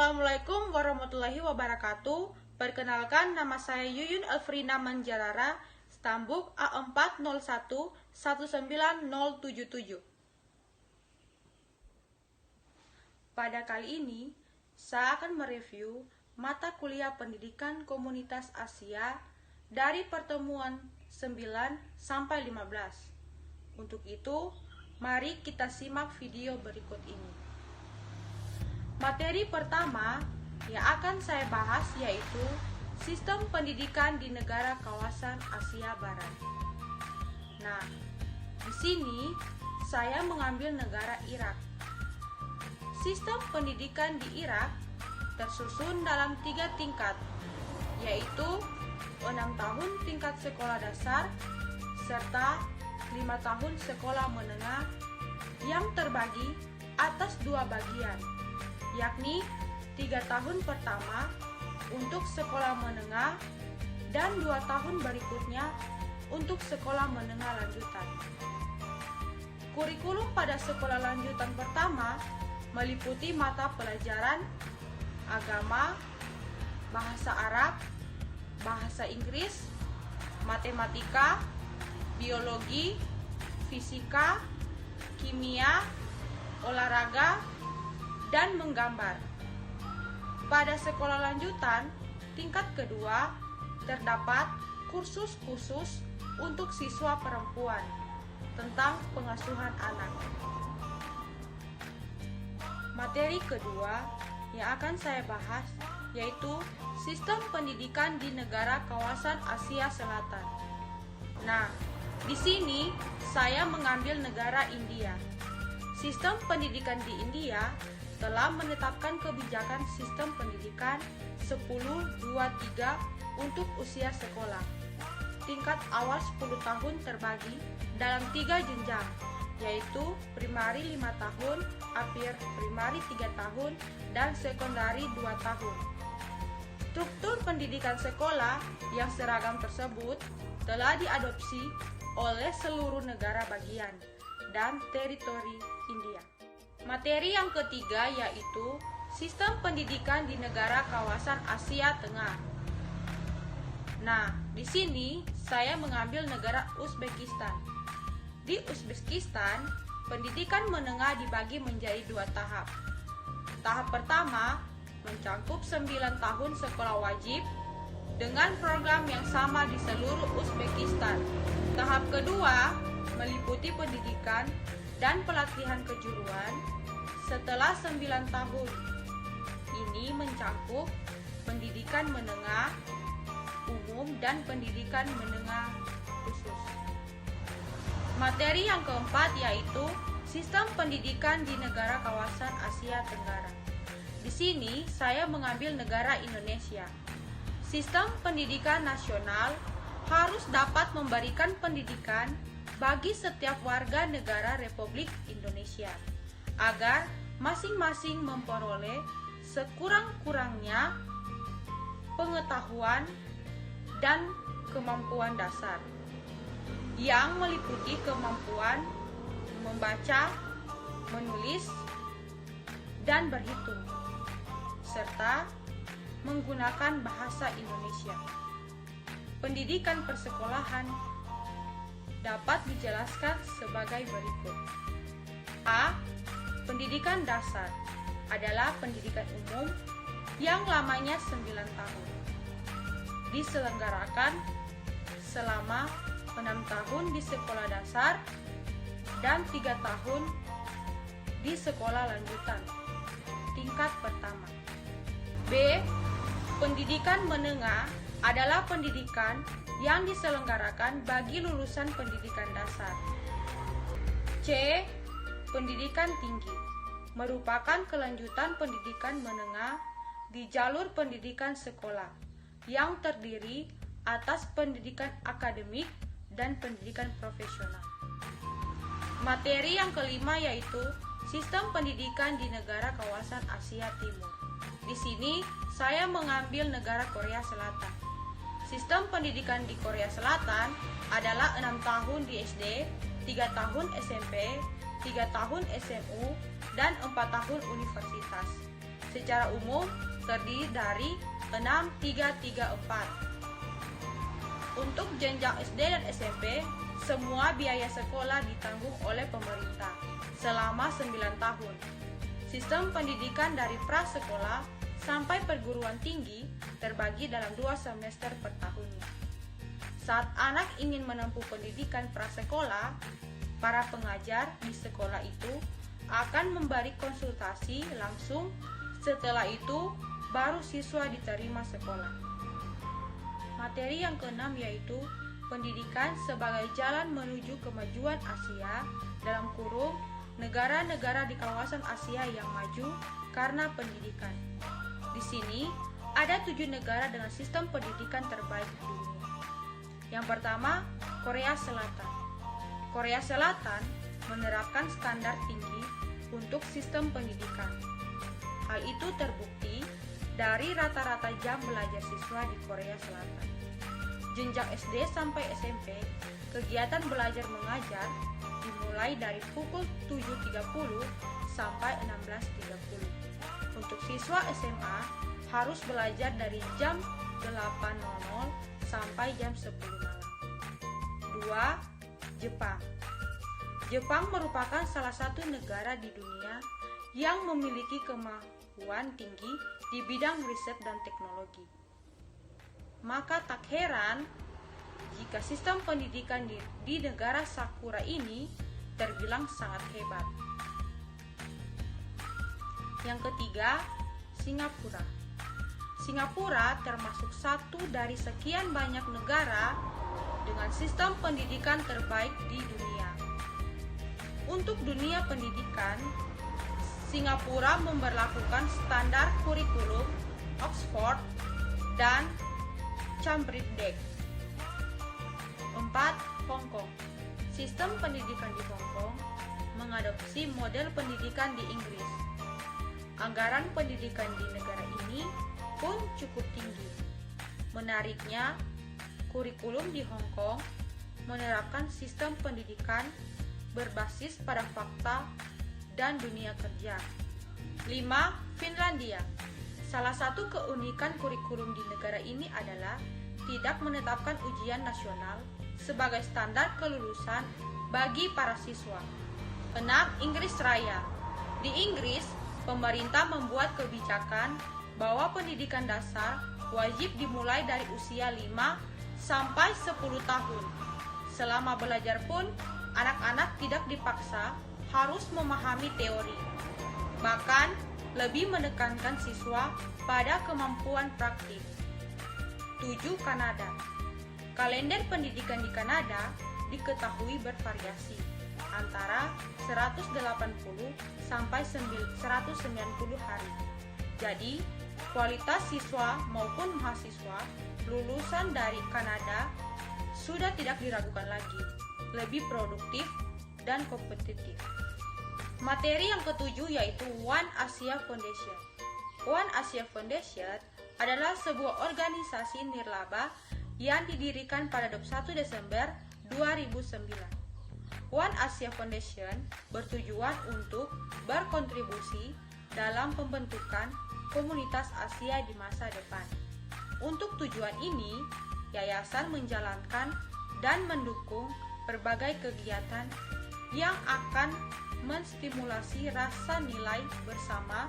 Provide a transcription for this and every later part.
Assalamualaikum warahmatullahi wabarakatuh. Perkenalkan, nama saya Yuyun Elfrina Manjalara, Stambuk A401-19077. Pada kali ini, saya akan mereview mata kuliah Pendidikan Komunitas Asia dari pertemuan 9 sampai 15. Untuk itu, mari kita simak video berikut ini. Materi pertama yang akan saya bahas yaitu sistem pendidikan di negara kawasan Asia Barat. Nah, di sini saya mengambil negara Irak. Sistem pendidikan di Irak tersusun dalam 3 tingkat, yaitu 6 tahun tingkat sekolah dasar serta 5 tahun sekolah menengah yang terbagi atas 2 bagian, yakni 3 tahun pertama untuk sekolah menengah dan 2 tahun berikutnya untuk sekolah menengah lanjutan. Kurikulum pada sekolah lanjutan pertama meliputi mata pelajaran agama, bahasa Arab, bahasa Inggris, matematika, biologi, fisika, kimia, olahraga, dan menggambar. Pada sekolah lanjutan tingkat kedua terdapat kursus khusus untuk siswa perempuan tentang pengasuhan anak. Materi kedua yang akan saya bahas yaitu sistem pendidikan di negara kawasan Asia Selatan. Nah, di sini saya mengambil negara India. Sistem pendidikan di India telah menetapkan kebijakan sistem pendidikan 10-2-3 untuk usia sekolah. Tingkat awal 10 tahun terbagi dalam 3 jenjang, yaitu primari 5 tahun, akhir primari 3 tahun, dan sekondari 2 tahun. Struktur pendidikan sekolah yang seragam tersebut telah diadopsi oleh seluruh negara bagian dan teritori India. Materi yang ketiga yaitu sistem pendidikan di negara kawasan Asia Tengah. Nah, di sini saya mengambil negara Uzbekistan. Di Uzbekistan, pendidikan menengah dibagi menjadi 2 tahap. Tahap pertama mencakup 9 tahun sekolah wajib dengan program yang sama di seluruh Uzbekistan. Tahap kedua meliputi pendidikan dan pelatihan kejuruan setelah 9 tahun. Ini mencakup pendidikan menengah umum dan pendidikan menengah khusus. Materi yang keempat yaitu sistem pendidikan di negara kawasan Asia Tenggara. Di sini saya mengambil negara Indonesia. Sistem pendidikan nasional harus dapat memberikan pendidikan bagi setiap warga negara Republik Indonesia, agar masing-masing memperoleh sekurang-kurangnya pengetahuan dan kemampuan dasar, yang meliputi kemampuan membaca, menulis, dan berhitung, serta menggunakan bahasa Indonesia. Pendidikan persekolahan dapat dijelaskan sebagai berikut. A. Pendidikan dasar adalah pendidikan umum yang lamanya 9 tahun. Diselenggarakan selama 6 tahun di sekolah dasar dan 3 tahun di sekolah lanjutan tingkat pertama. B. Pendidikan menengah adalah pendidikan yang diselenggarakan bagi lulusan pendidikan dasar. C. Pendidikan tinggi merupakan kelanjutan pendidikan menengah di jalur pendidikan sekolah yang terdiri atas pendidikan akademik dan pendidikan profesional. Materi yang kelima yaitu sistem pendidikan di negara kawasan Asia Timur. Di sini saya mengambil negara Korea Selatan. Sistem pendidikan di Korea Selatan adalah 6 tahun di SD, 3 tahun SMP, 3 tahun SMU, dan 4 tahun universitas. secara umum terdiri dari 6334. Untuk jenjang SD dan SMP, semua biaya sekolah ditanggung oleh pemerintah selama 9 tahun. Sistem pendidikan dari prasekolah sampai perguruan tinggi terbagi dalam 2 semester per tahunnya. Saat anak ingin menempuh pendidikan prasekolah, para pengajar di sekolah itu akan memberi konsultasi langsung. Setelah itu, baru siswa diterima sekolah. Materi yang keenam yaitu pendidikan sebagai jalan menuju kemajuan Asia, dalam kurung negara-negara di kawasan Asia yang maju karena pendidikan. Di sini ada 7 negara dengan sistem pendidikan terbaik di dunia. Yang pertama, Korea Selatan. Korea Selatan menerapkan standar tinggi untuk sistem pendidikan. Hal itu terbukti dari rata-rata jam belajar siswa di Korea Selatan. Jenjang SD sampai SMP, kegiatan belajar mengajar dimulai dari pukul 7.30 sampai 16.30. Untuk siswa SMA harus belajar dari jam 8.00 sampai jam 10 malam. 2. Jepang. Jepang merupakan salah satu negara di dunia yang memiliki kemampuan tinggi di bidang riset dan teknologi. Maka tak heran jika sistem pendidikan di negara Sakura ini terbilang sangat hebat. Yang ketiga, Singapura. Singapura termasuk satu dari sekian banyak negara dengan sistem pendidikan terbaik di dunia. Untuk dunia pendidikan, Singapura memberlakukan standar kurikulum Oxford dan Cambridge. 4. Hong Kong. Sistem pendidikan di Hong Kong mengadopsi model pendidikan di Inggris. Anggaran pendidikan di negara ini pun cukup tinggi. Menariknya, kurikulum di Hong Kong menerapkan sistem pendidikan berbasis pada fakta dan dunia kerja. 5. Finlandia. Salah satu keunikan kurikulum di negara ini adalah tidak menetapkan ujian nasional sebagai standar kelulusan bagi para siswa. 6. Inggris Raya. Di Inggris, pemerintah membuat kebijakan bahwa pendidikan dasar wajib dimulai dari usia 5 sampai 10 tahun. Selama belajar pun, anak-anak tidak dipaksa harus memahami teori. Bahkan, lebih menekankan siswa pada kemampuan praktik. 7. Kanada. Kalender pendidikan di Kanada diketahui bervariasi antara 180 sampai 190 hari. Jadi, kualitas siswa maupun mahasiswa lulusan dari Kanada sudah tidak diragukan lagi, lebih produktif dan kompetitif. Materi yang ketujuh yaitu One Asia Foundation. One Asia Foundation adalah sebuah organisasi nirlaba yang didirikan pada 21 Desember 2009. One Asia Foundation bertujuan untuk berkontribusi dalam pembentukan komunitas Asia di masa depan. Untuk tujuan ini, yayasan menjalankan dan mendukung berbagai kegiatan yang akan menstimulasi rasa nilai bersama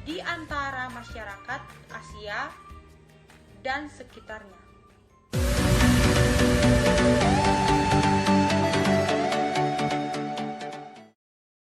di antara masyarakat Asia dan sekitarnya.